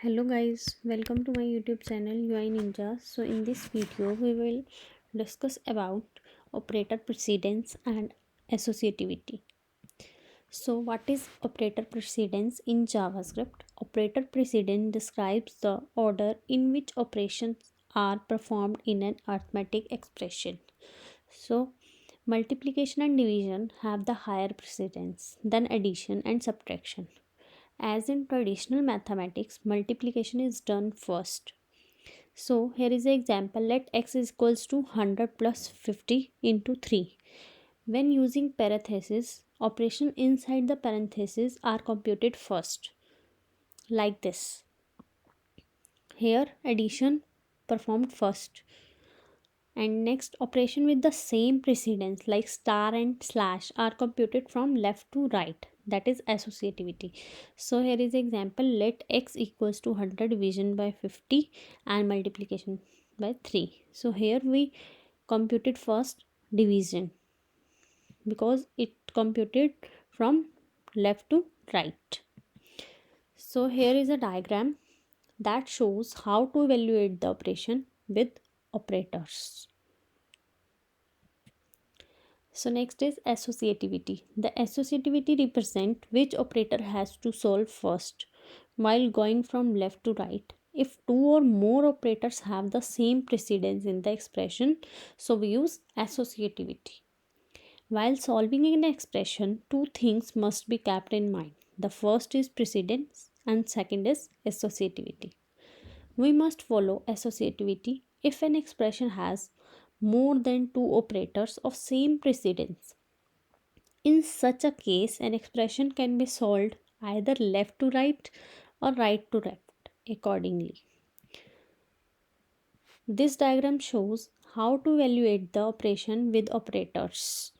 Hello guys, welcome to my YouTube channel UI Ninja. So in this video we will discuss about operator precedence and associativity. So what is operator precedence in JavaScript? Operator precedence describes the order in which operations are performed in an arithmetic expression. So multiplication and division have the higher precedence than addition and subtraction. As in traditional mathematics, multiplication is done first. So here is an example. Let x is equals to 100 plus 50 into 3. When using parentheses, operation inside the parentheses are computed first. Like this. Here addition performed first. And next operation with the same precedence like star and slash are computed from left to right, that is associativity. So here is example. Let x equals to 100 division by 50 and multiplication by 3. So here we computed first division because it computed from left to right. So here is a diagram that shows how to evaluate the operation with operators. So next is associativity. The associativity represent which operator has to solve first while going from left to right. If two or more operators have the same precedence in the expression, so we use associativity. While solving an expression, two things must be kept in mind. The first is precedence and second is associativity. We must follow associativity if an expression has more than two operators of same precedence. In such a case, an expression can be solved either left to right or right to left accordingly. This diagram shows how to evaluate the operation with operators.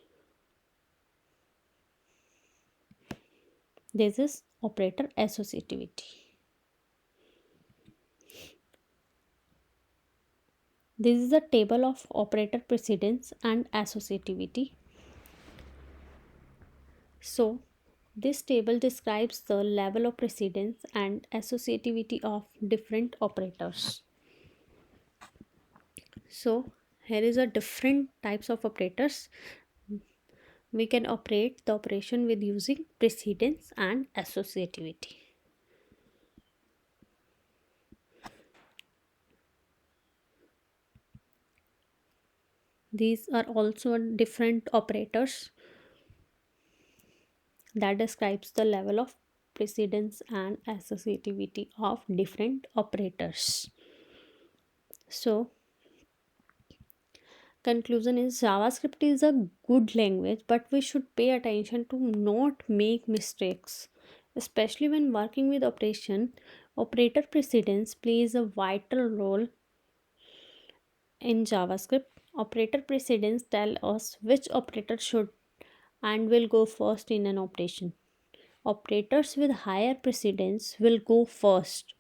This is operator associativity. This is a table of operator precedence and associativity. So, this table describes the level of precedence and associativity of different operators. So, here is a different types of operators. We can operate the operation with using precedence and associativity. These are also different operators that describes the level of precedence and associativity of different operators. So conclusion is JavaScript is a good language, but we should pay attention to not make mistakes, especially when working with operation. Operator precedence plays a vital role in JavaScript. Operator precedence tell us which operator should and will go first in an operation. Operators with higher precedence will go first,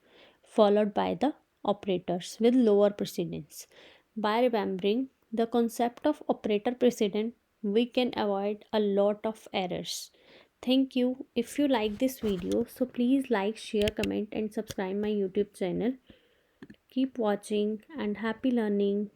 followed by the operators with lower precedence. By remembering the concept of operator precedent, we can avoid a lot of errors. Thank you. If you like this video, so please like, share, comment and subscribe my YouTube channel. Keep watching and happy learning.